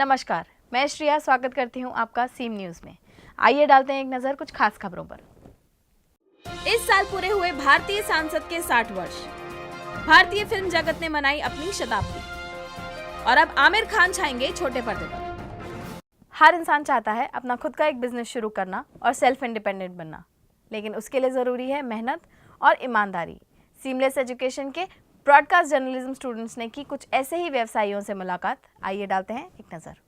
नमस्कार, मैं श्रेया स्वागत करती हूं आपका सीम न्यूज़ में। आइए डालते हैं एक नज़र कुछ खास खबरों पर। इस साल पूरे हुए भारतीय सांसद के 60 वर्ष। भारतीय फिल्म जगत ने मनाई अपनी शताब्दी और अब आमिर खान छाएंगे छोटे पर्दे पर। हर इंसान चाहता है अपना खुद का एक बिजनेस शुरू करना और सेल्फ इंडिपेंडेंट बनना, लेकिन उसके लिए ज़रूरी है मेहनत और ईमानदारी। सीमलेस एजुकेशन के ब्रॉडकास्ट जर्नलिज्म स्टूडेंट्स ने की कुछ ऐसे ही व्यवसायियों से मुलाकात। आइए डालते हैं एक नज़र।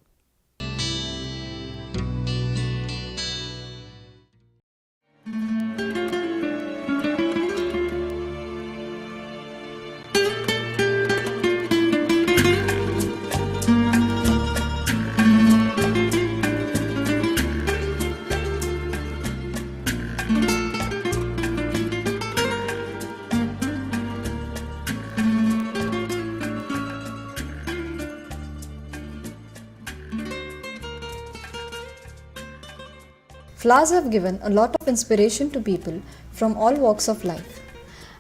Flowers have given a lot of inspiration to people from all walks of life.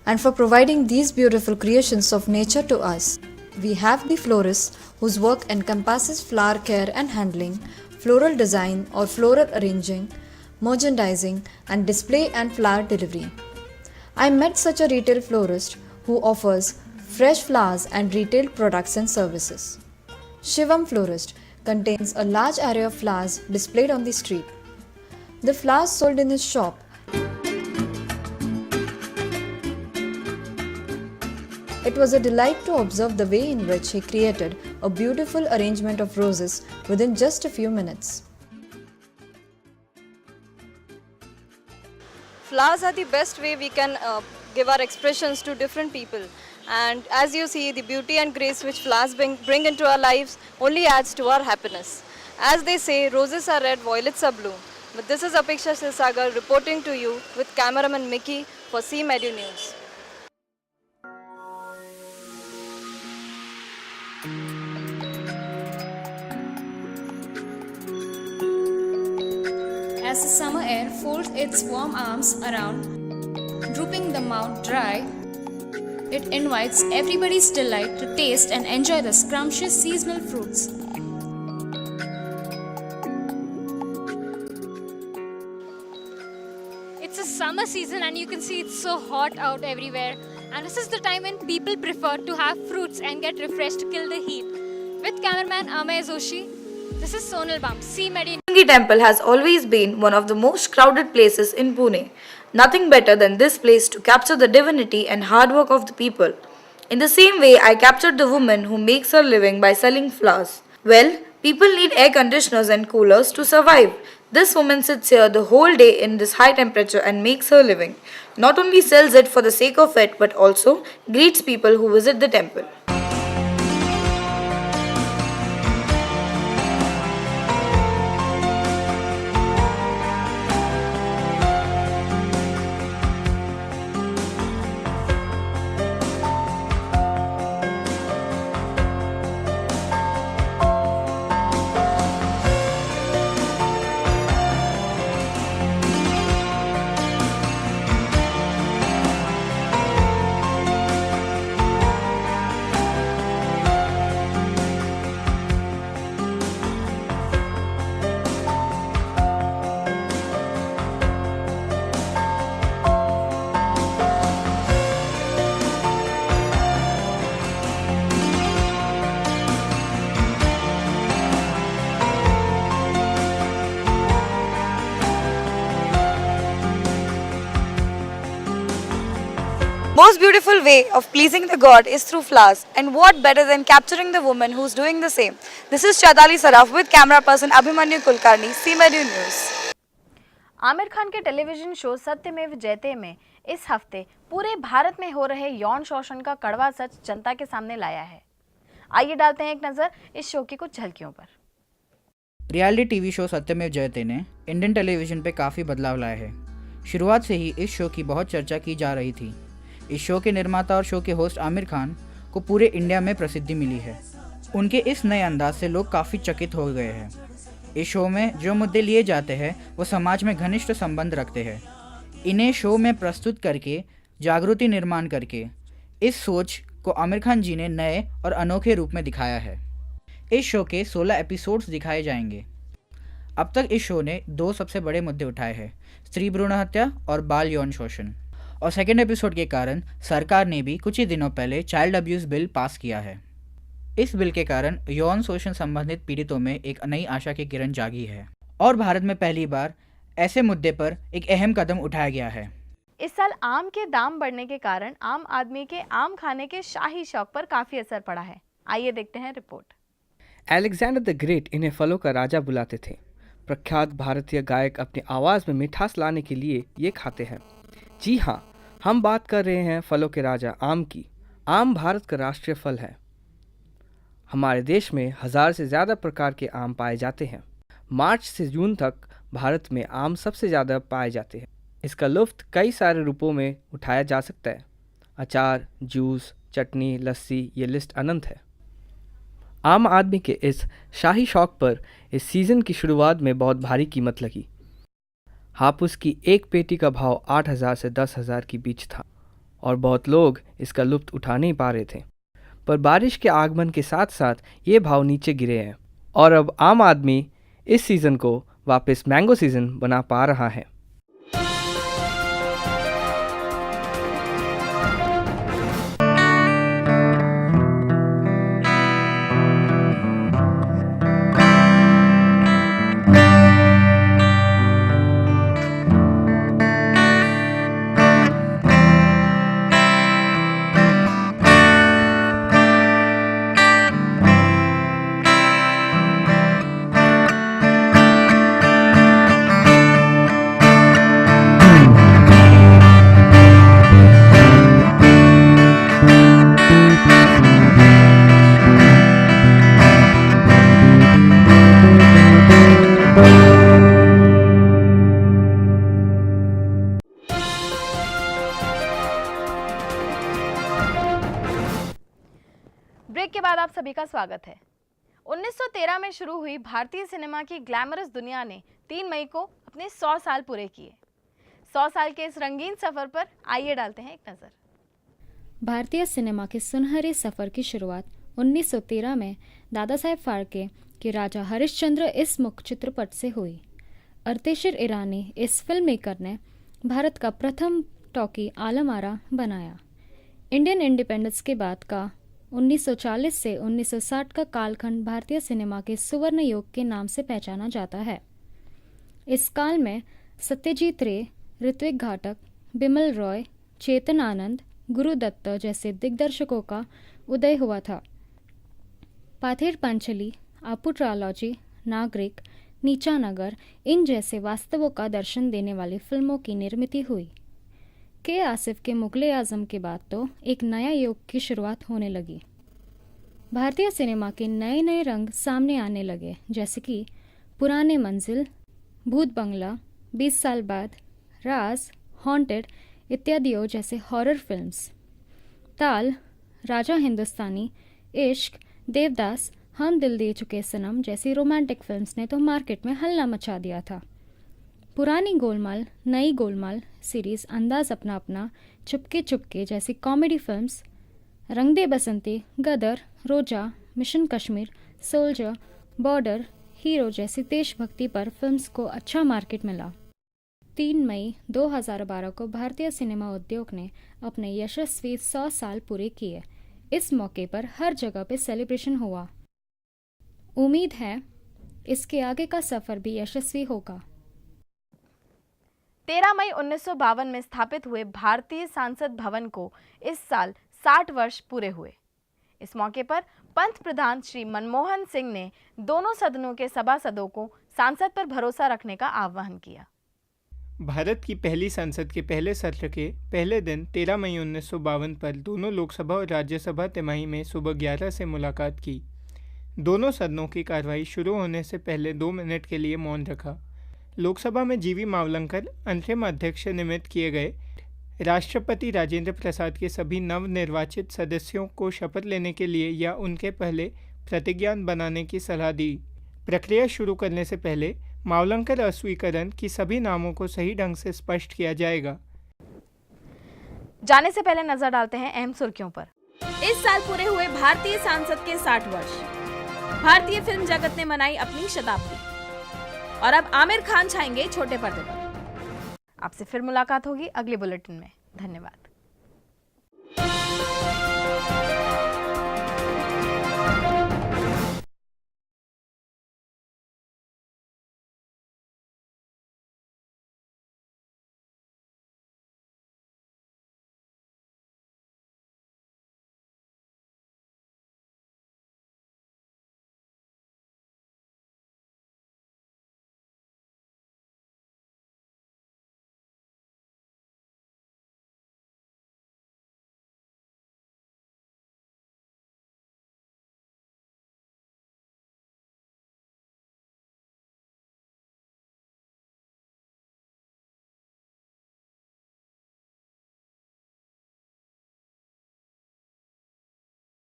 And for providing these beautiful creations of nature to us, we have the florists whose work encompasses flower care and handling, floral design or floral arranging, merchandising and display and flower delivery. I met such a retail florist who offers fresh flowers and retail products and services. Shivam Florist contains a large array of flowers displayed on the street. The flowers sold in his shop it was a delight to observe the way in which he created a beautiful arrangement of roses within just a few minutes. Flowers are the best way we can give our expressions to different people, and as you see, the beauty and grace which flowers bring into our lives only adds to our happiness. As they say, roses are red, violets are blue. But this is Apeksha Sirsagar reporting to you with cameraman Mickey for CMedu News. As the summer air folds its warm arms around, drooping the mouth dry, it invites everybody's delight to taste and enjoy the scrumptious seasonal fruits. It's a summer season and you can see it's so hot out everywhere, and this is the time when people prefer to have fruits and get refreshed to kill the heat. With cameraman Amay Zoshi, this is Sonal Bam, CMedu. Narangi Temple has always been one of the most crowded places in Pune. Nothing better than this place to capture the divinity and hard work of the people. In the same way, I captured the woman who makes her living by selling flowers. Well, people need air conditioners and coolers to survive. This woman sits here the whole day in this high temperature and makes her living. Not only sells it for the sake of it, but also greets people who visit the temple. Most beautiful way of pleasing the god is through flowers, and what better than capturing the woman who's doing the same. This is Chadali Saraf with camera person Abhimanyu Kulkarni, CMedu News. Aamir Khan के television show सत्यमेव जयते में इस हफ्ते पूरे भारत में हो रहे यौन शोषण का कड़वा सच जनता के सामने लाया है। आइए डालते हैं एक नज़र इस शो की कुछ झलकियों पर। रियलिटी टीवी शो सत्यमेव जयते ने इंडियन टेलीविजन पे काफ़ी बदलाव लाए हैं। शुरुआत से ही इस शो की बहुत चर्चा की जा रही थी। इस शो के निर्माता और शो के होस्ट आमिर खान को पूरे इंडिया में प्रसिद्धि मिली है। उनके इस नए अंदाज से लोग काफ़ी चकित हो गए हैं। इस शो में जो मुद्दे लिए जाते हैं वो समाज में घनिष्ठ संबंध रखते हैं। इन्हें शो में प्रस्तुत करके जागृति निर्माण करके इस सोच को आमिर खान जी ने नए और अनोखे रूप में दिखाया है। इस शो के 16 एपिसोड्स दिखाए जाएंगे। अब तक इस शो ने 2 सबसे बड़े मुद्दे उठाए हैं, स्त्री भ्रूण हत्या और बाल यौन शोषण। और सेकेंड एपिसोड के कारण सरकार ने भी कुछ ही दिनों पहले चाइल्ड अब्यूज़ बिल पास किया है। इस बिल के कारण यौन शोषण संबंधित पीड़ितों में एक नई आशा की किरण जागी है और भारत में पहली बार ऐसे मुद्दे पर एक अहम कदम उठाया गया है। इस साल आम के दाम बढ़ने के कारण आम आदमी के आम खाने के शाही शौक पर काफी असर पड़ा है। आइए देखते हैं रिपोर्ट। अलेक्जेंडर द ग्रेट इन्हें फलों का राजा बुलाते थे। प्रख्यात भारतीय गायक अपनी आवाज़ में मिठास लाने के लिए ये खाते हैं। जी हाँ, हम बात कर रहे हैं फलों के राजा आम की। आम भारत का राष्ट्रीय फल है। हमारे देश में 1000 से ज़्यादा प्रकार के आम पाए जाते हैं। मार्च से जून तक भारत में आम सबसे ज़्यादा पाए जाते हैं। इसका लुत्फ़ कई सारे रूपों में उठाया जा सकता है। अचार, जूस, चटनी, लस्सी, ये लिस्ट अनंत है। आम आदमी के इस शाही शौक पर इस सीज़न की शुरुआत में बहुत भारी कीमत लगी। हापुस की एक पेटी का भाव 8000 से 10,000 के बीच था और बहुत लोग इसका लुत्फ़ उठा नहीं पा रहे थे। पर बारिश के आगमन के साथ साथ ये भाव नीचे गिरे हैं और अब आम आदमी इस सीज़न को वापस मैंगो सीज़न बना पा रहा है। ब्रेक के बाद आप सभी का स्वागत है। 1913 में शुरू हुई भारतीय सिनेमा की ग्लैमरस दुनिया ने 3 मई को अपने 100 साल पूरे किए। 100 साल के इस रंगीन सफर पर आइए डालते हैं एक नजर। भारतीय सिनेमा के सुनहरे सफर की शुरुआत 1913 में दादा साहेब फाल्के के राजा हरिश्चंद्र इस मुख्य चित्रपट से हुई। अर्तेशीर ईरानी इस फिल्म मेकर ने भारत का प्रथम टॉकी आलम आरा बनाया। इंडियन इंडिपेंडेंस के बाद का 1940 से 1960 का कालखंड भारतीय सिनेमा के सुवर्ण युग के नाम से पहचाना जाता है। इस काल में सत्यजीत रे, ऋत्विक घटक, बिमल रॉय, चेतन आनंद, गुरुदत्त जैसे दिग्दर्शकों का उदय हुआ था। पाथेर पंचली, आपू ट्रालॉजी, नागरिक, नीचा नगर, इन जैसे वास्तवों का दर्शन देने वाली फिल्मों की निर्मित हुई। के आसिफ के मुगले आजम के बाद तो एक नया युग की शुरुआत होने लगी। भारतीय सिनेमा के नए नए रंग सामने आने लगे, जैसे कि पुराने मंजिल, भूत बंगला, 20 साल बाद, राज, हॉन्टेड इत्यादियों जैसे हॉरर फिल्म्स। ताल, राजा हिंदुस्तानी, इश्क, देवदास, हम दिल दे चुके सनम जैसी रोमांटिक फिल्म्स ने तो मार्केट में हल्ला मचा दिया था। पुरानी गोलमाल, नई गोलमाल सीरीज़, अंदाज अपना अपना, चुपके चुपके जैसी कॉमेडी फिल्म्स, रंग दे बसंती, गदर, रोजा, mission Kashmir, soldier, border, hero जैसी देशभक्ति पर फिल्म्स को अच्छा मार्केट मिला। 3 मई 2012 को भारतीय सिनेमा उद्योग ने अपने यशस्वी 100 साल पूरे किए। इस मौके पर हर जगह पे सेलिब्रेशन हुआ। उम्मीद है इसके आगे का सफ़र भी यशस्वी होगा। 13 मई 1952 में स्थापित हुए भारतीय संसद भवन को इस साल 60 वर्ष पूरे हुए। इस मौके पर पंत प्रधान श्री मनमोहन सिंह ने दोनों सदनों के सभासदों को सांसद पर भरोसा रखने का आह्वान किया। भारत की पहली संसद के पहले सत्र के पहले दिन 13 मई 1952 पर दोनों लोकसभा और राज्यसभा तिमाही में सुबह 11 से मुलाकात की। दोनों सदनों की कार्रवाई शुरू होने से पहले 2 मिनट के लिए मौन रखा। लोकसभा में जीवी मावलंकर अंतरिम अध्यक्ष निमित्त किए गए। राष्ट्रपति राजेंद्र प्रसाद के सभी नवनिर्वाचित सदस्यों को शपथ लेने के लिए या उनके पहले प्रतिज्ञा बनाने की सलाह दी। प्रक्रिया शुरू करने से पहले मावलंकर अस्वीकरण की सभी नामों को सही ढंग से स्पष्ट किया जाएगा। जाने से पहले नजर डालते हैं अहम सुर्खियों पर। इस साल पूरे हुए भारतीय संसद के 60 वर्ष। भारतीय फिल्म जगत ने मनाई अपनी शताब्दी और अब आमिर खान छाएंगे छोटे पर्दे पर। आपसे फिर मुलाकात होगी अगले बुलेटिन में। धन्यवाद।